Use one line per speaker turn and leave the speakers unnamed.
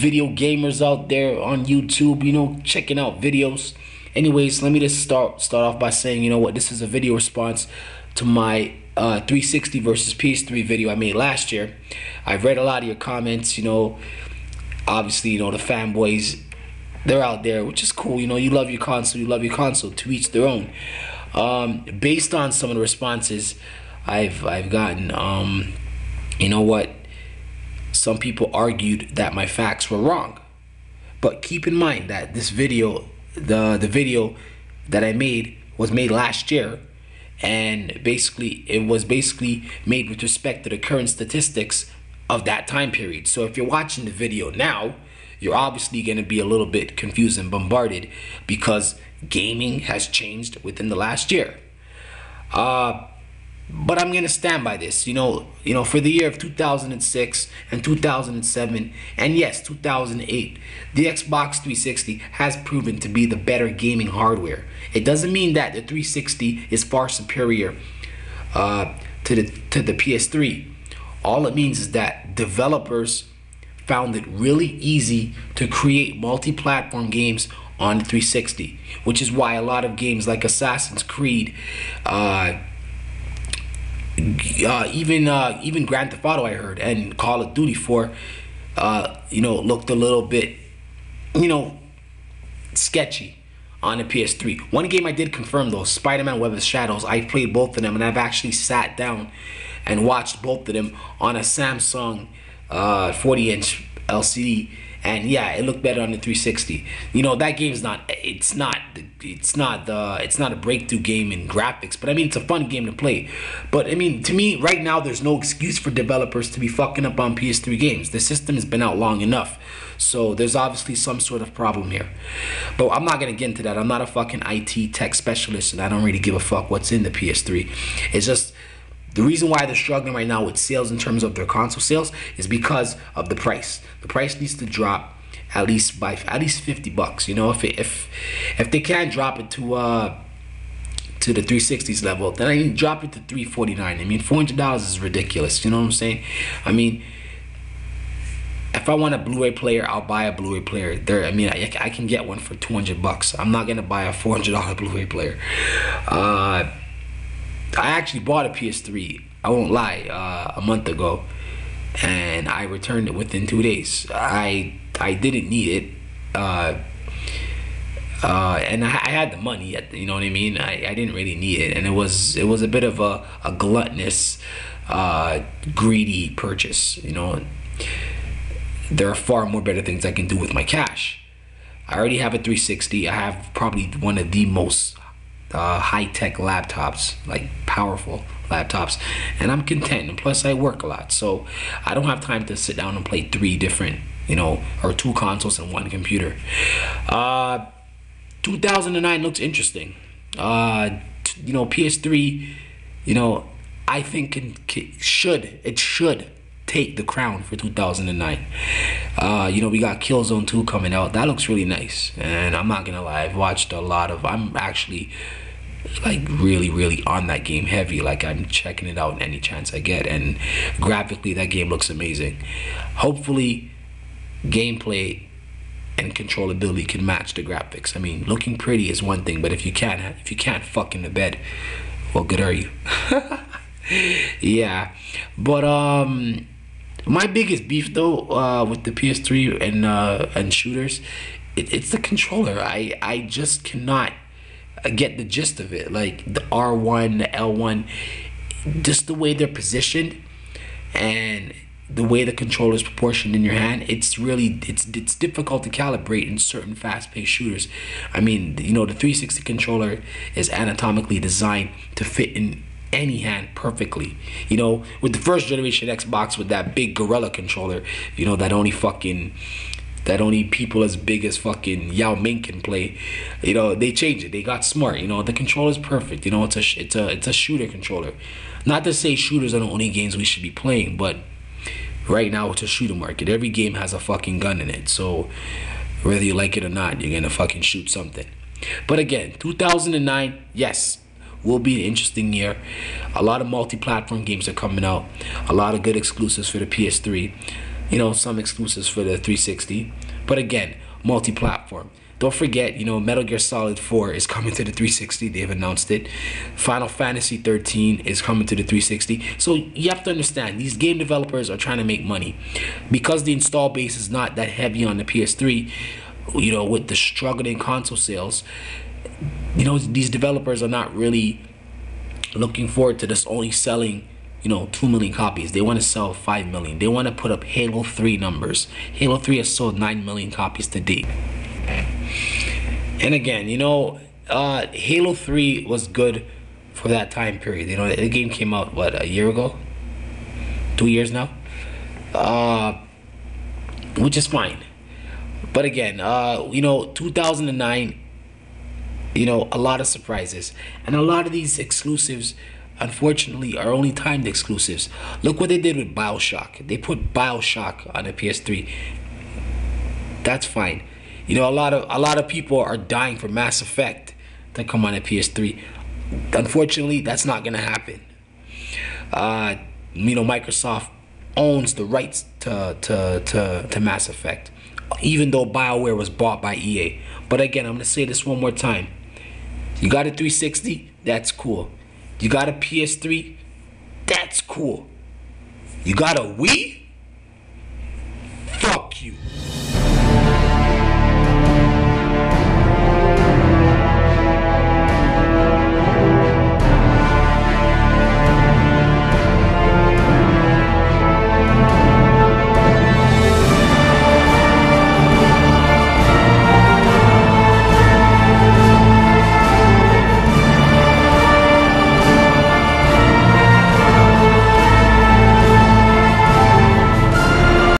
video gamers out there on YouTube, checking out videos. Anyways, let me just start off by saying, you know what, this is a video response to my 360 versus PS3 video I made last year. I've read a lot of your comments, obviously, the fanboys, they're out there, which is cool. You love your console, to each their own. Based on some of the responses I've gotten, some people argued that my facts were wrong. But keep in mind that this video, the video that I made was made last year, and it was made with respect to the current statistics of that time period. So if you're watching the video now, you're obviously going to be a little bit confused and bombarded because gaming has changed within the last year. But I'm going to stand by this, for the year of 2006 and 2007, and yes, 2008, the Xbox 360 has proven to be the better gaming hardware. It doesn't mean that the 360 is far superior to the PS3. All it means is that developers found it really easy to create multi-platform games on the 360, which is why a lot of games like Assassin's Creed, even Grand Theft Auto, I heard, and Call of Duty 4, looked a little bit, sketchy on the PS3. One game I did confirm though, Spider-Man Web of Shadows. I played both of them, and I've actually sat down and watched both of them on a Samsung 40-inch LCD, and yeah, it looked better on the 360. That game's not a breakthrough game in graphics, but I mean, it's a fun game to play. But I mean, to me right now, there's no excuse for developers to be fucking up on PS3 games. The system has been out long enough, so there's obviously some sort of problem here. But I'm not gonna get into that. I'm not a fucking IT tech specialist, and I don't really give a fuck what's in the PS3. It's just the reason why they're struggling right now with sales in terms of their console sales is because of the price. The price needs to drop at least $50. If they can't drop it to the 360s level, then I mean, drop it to $349. I mean, $400 is ridiculous. You know what I'm saying? I mean, if I want a Blu-ray player, I'll buy a Blu-ray player. I can get one for $200. I'm not gonna buy a $400 Blu-ray player. I actually bought a PS3, I won't lie, a month ago, and I returned it within 2 days. I didn't need it, and I had the money, you know what I mean? I didn't really need it, and it was a bit of a gluttonous, greedy purchase. There are far more better things I can do with my cash. I already have a 360. I have probably one of the most high-tech laptops, like powerful laptops, and I'm content, and plus I work a lot, so I don't have time to sit down and play 3 different, or 2 consoles and 1 computer. 2009 looks interesting. PS3, I think it should take the crown for 2009. We got Killzone 2 coming out. That looks really nice, and I'm not gonna lie, I've watched I'm actually like really on that game heavy. Like, I'm checking it out any chance I get, and graphically that game looks amazing. Hopefully gameplay and controllability can match the graphics. I mean, looking pretty is one thing, but if you can't fuck in the bed, what good are you? Yeah, but my biggest beef though with the PS3 and shooters, it's the controller. I just cannot get the gist of it. Like the R1, the L1, just the way they're positioned and the way the controller is proportioned in your hand, it's difficult to calibrate in certain fast-paced shooters. I mean, the 360 controller is anatomically designed to fit in any hand perfectly. With the first generation Xbox, with that big Gorilla controller, that only people as big as fucking Yao Ming can play. They changed it. They got smart. The controller's perfect. It's a shooter controller. Not to say shooters are the only games we should be playing, but right now it's a shooter market. Every game has a fucking gun in it, so whether you like it or not, you're gonna fucking shoot something. But again, 2009, yes, will be an interesting year. A lot of multi-platform games are coming out. A lot of good exclusives for the PS3. You know, some exclusives for the 360, but again, multi-platform. Don't forget, you know, Metal Gear Solid 4 is coming to the 360. They've announced it. Final Fantasy 13 is coming to the 360. So you have to understand, these game developers are trying to make money. Because the install base is not that heavy on the PS3, you know, with the struggling console sales, you know, these developers are not really looking forward to this only selling, you know, 2 million copies. They want to sell 5 million. They want to put up Halo 3 numbers. Halo 3 has sold 9 million copies to date. And again, you know, Halo 3 was good for that time period. You know, the game came out, what, a year ago? 2 years now? Which is fine. But again, you know, 2009, you know, a lot of surprises. And a lot of these exclusives, unfortunately, are only timed exclusives. Look what they did with BioShock. They put BioShock on the PS3. That's fine. You know, a lot of people are dying for Mass Effect to come on a PS3. Unfortunately, that's not gonna happen. You know, Microsoft owns the rights to Mass Effect, even though BioWare was bought by EA. But again, I'm gonna say this one more time. You got a 360, that's cool. You got a PS3, that's cool. You got a Wii? Fuck you.